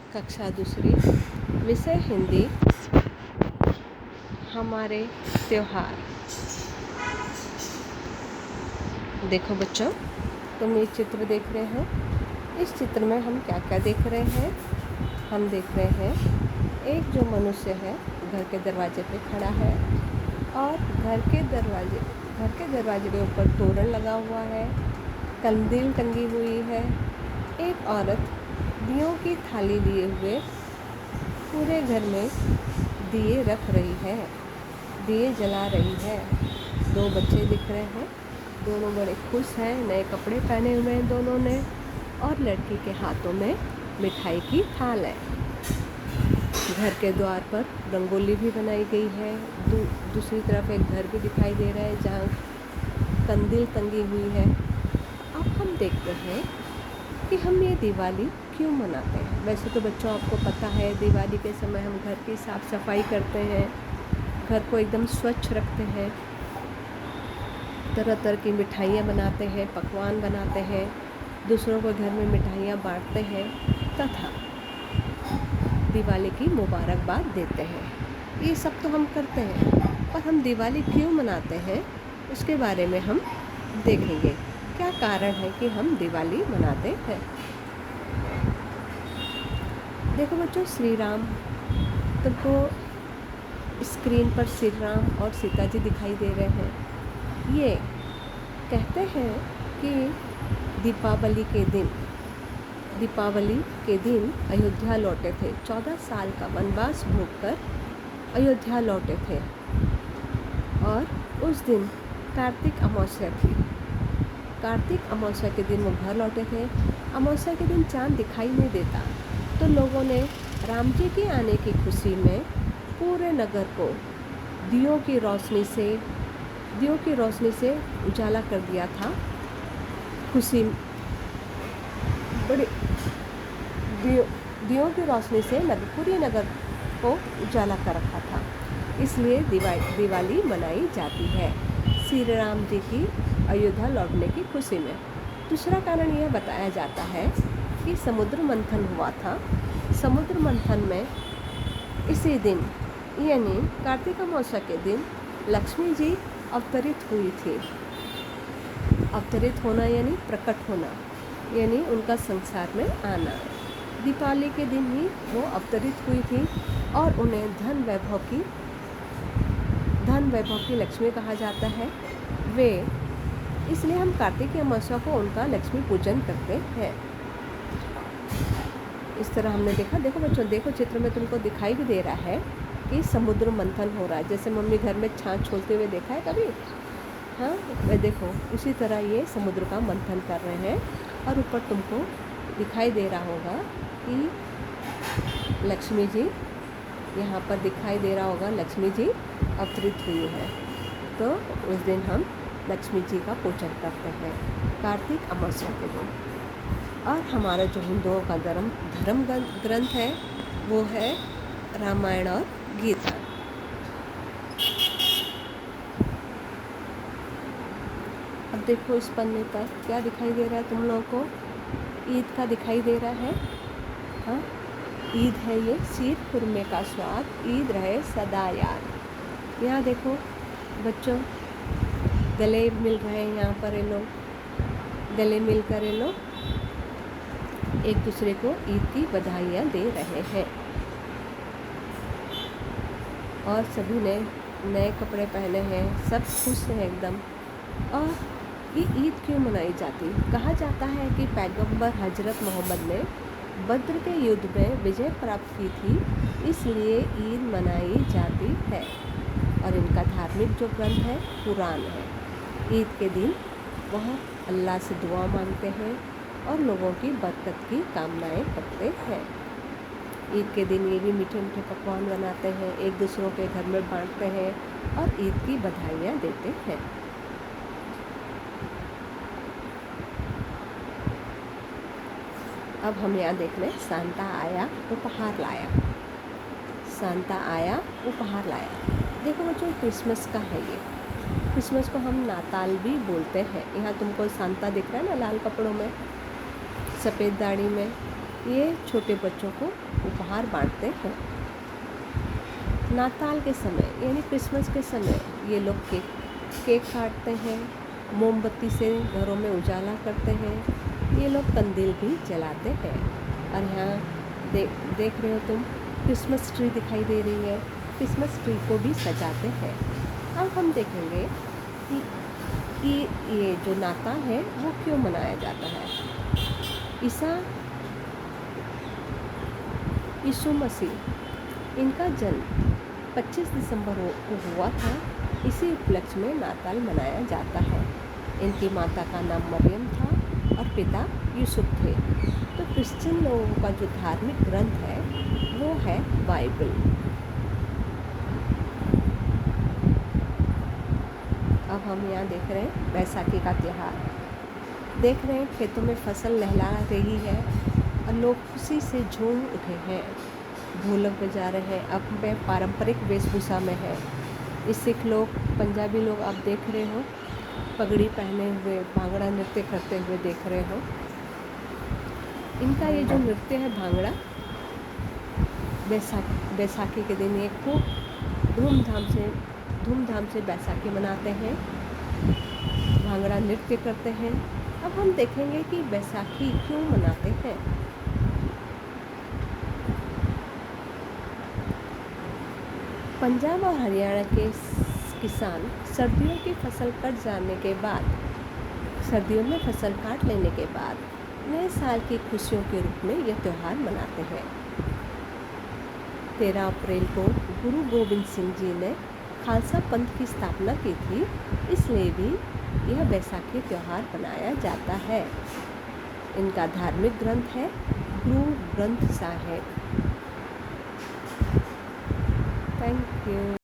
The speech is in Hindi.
कक्षा दूसरी, विषय हिंदी। हमारे त्योहार। देखो बच्चों, तुम ये चित्र देख रहे हो। इस चित्र में हम क्या क्या देख रहे हैं? हम देख रहे हैं एक जो मनुष्य है घर के दरवाजे पे खड़ा है और घर के दरवाजे के ऊपर तोरण लगा हुआ है, कंदील टंगी हुई है। एक औरत दियों की थाली लिए हुए पूरे घर में दिए रख रही है, दिए जला रही है। दो बच्चे दिख रहे हैं, दोनों बड़े खुश हैं, नए कपड़े पहने हुए हैं दोनों ने, और लड़की के हाथों में मिठाई की थाल है। घर के द्वार पर रंगोली भी बनाई गई है। दूसरी तरफ एक घर भी दिखाई दे रहा है जहाँ कंदील टंगी हुई है। अब हम देखते हैं कि हम ये दिवाली क्यों मनाते हैं। वैसे तो बच्चों आपको पता है, दिवाली के समय हम घर की साफ़ सफाई करते हैं, घर को एकदम स्वच्छ रखते हैं, तरह तरह की मिठाइयाँ बनाते हैं, पकवान बनाते हैं, दूसरों को घर में मिठाइयाँ बांटते हैं तथा दिवाली की मुबारकबाद देते हैं। ये सब तो हम करते हैं, पर हम दिवाली क्यों मनाते हैं उसके बारे में हम देखेंगे। क्या कारण है कि हम दिवाली मनाते हैं। देखो बच्चों, श्री राम, तुमको स्क्रीन पर श्री राम और सीता जी दिखाई दे रहे हैं। ये कहते हैं कि दीपावली के दिन अयोध्या लौटे थे। 14 साल का वनवास भोगकर अयोध्या लौटे थे और उस दिन कार्तिक अमावस्या थी। कार्तिक अमावस्या के दिन वो घर लौटे थे। अमावस्या के दिन चाँद दिखाई नहीं देता, तो लोगों ने राम जी के आने की खुशी में पूरे नगर को दियों की रोशनी से उजाला कर दिया था। खुशी बड़ी दियों की रोशनी से पूरे नगर को उजाला कर रखा था, इसलिए दिवाली मनाई जाती है श्री राम जी की अयोध्या लौटने की खुशी में। दूसरा कारण यह बताया जाता है कि समुद्र मंथन हुआ था। समुद्र मंथन में इसी दिन यानी कार्तिक अमावस्या के दिन लक्ष्मी जी अवतरित हुई थी। अवतरित होना यानी प्रकट होना, यानी उनका संसार में आना। दीपावली के दिन ही वो अवतरित हुई थी और उन्हें धन वैभव की लक्ष्मी कहा जाता है। वे इसलिए हम कार्तिक अमावस्या को उनका लक्ष्मी पूजन करते हैं। इस तरह हमने देखा। देखो बच्चों, देखो चित्र में तुमको दिखाई भी दे रहा है कि समुद्र मंथन हो रहा है। जैसे मम्मी घर में छाछ छोलते हुए देखा है कभी? हाँ, वे देखो उसी तरह ये समुद्र का मंथन कर रहे हैं और ऊपर तुमको दिखाई दे रहा होगा कि लक्ष्मी जी, यहाँ पर दिखाई दे रहा होगा लक्ष्मी जी अवतरित हुई है। तो उस दिन हम लक्ष्मी जी का पूजन करते हैं कार्तिक अमावस्या के दिन। और हमारा जो हिंदुओं का धर्म ग्रंथ है वो है रामायण और गीता। अब देखो इस पन्ने पर क्या दिखाई दे रहा है तुम लोगों को? ईद का दिखाई दे रहा है। हाँ, ईद है ये, शीर खुरमे का स्वाद, ईद रहे सदा याद। यहाँ देखो बच्चों, गले मिल रहे हैं। यहाँ पर ये लोग गले मिलकर ये लोग एक दूसरे को ईद की बधाइयाँ दे रहे हैं और सभी ने नए कपड़े पहने हैं, सब खुश हैं एकदम। और ये ईद क्यों मनाई जाती? कहा जाता है कि पैगंबर हजरत मोहम्मद ने बद्र के युद्ध में विजय प्राप्त की थी, इसलिए ईद मनाई जाती है। और इनका धार्मिक जो ग्रंथ है कुरान है। ईद के दिन वह अल्लाह से दुआ मांगते हैं और लोगों की बरकत की कामनाएं करते हैं। ईद के दिन ये भी मीठे मीठे पकवान बनाते हैं, एक दूसरों के घर में बांटते हैं और ईद की बधाइयाँ देते हैं। अब हम यहाँ देख लें, सांता आया उपहार लाया। सांता आया उपहार लाया। देखो बच्चों, क्रिसमस का है ये। क्रिसमस को हम नाताल भी बोलते हैं। यहाँ तुमको सांता दिख रहा है ना, लाल कपड़ों में, सफ़ेद दाढ़ी में। ये छोटे बच्चों को उपहार बांटते हैं। नाताल के समय यानी क्रिसमस के समय ये लोग केक काटते हैं, मोमबत्ती से घरों में उजाला करते हैं, ये लोग कंदील भी जलाते हैं। और यहाँ देख रहे हो तुम, क्रिसमस ट्री दिखाई दे रही है, क्रिसमस ट्री को भी सजाते हैं। अब हम देखेंगे कि ये जो नाताल है वो क्यों मनाया जाता है। यीशु मसीह, इनका जन्म 25 दिसंबर को हुआ था। इसी उपलक्ष्य में नाताल मनाया जाता है। इनकी माता का नाम मरियम था और पिता यूसुफ थे। तो क्रिश्चियन लोगों का जो धार्मिक ग्रंथ है वो है बाइबल। अब हम यहाँ देख रहे हैं बैसाखी का त्यौहार। देख रहे हैं खेतों में फसल लहला रही है और लोग खुशी से झूम उठे हैं, ढोलक बजा रहे हैं। अब वे पारंपरिक वेशभूषा में है। ये सिख लोग, पंजाबी लोग आप देख रहे हो पगड़ी पहने हुए भांगड़ा नृत्य करते हुए देख रहे हो। इनका ये जो नृत्य है भांगड़ा, बैसाखी के दिन ये खूब धूमधाम से बैसाखी मनाते हैं, भांगड़ा नृत्य करते हैं। अब हम देखेंगे कि बैसाखी क्यों मनाते हैं। पंजाब और हरियाणा के किसान सर्दियों में फसल काट लेने के बाद नए साल की खुशियों के रूप में यह त्यौहार मनाते हैं। 13 अप्रैल को गुरु गोविंद सिंह जी ने खालसा पंथ की स्थापना की थी, इसलिए भी यह बैसाखी त्यौहार मनाया जाता है। इनका धार्मिक ग्रंथ है गुरु ग्रंथ साहिब। Thank you.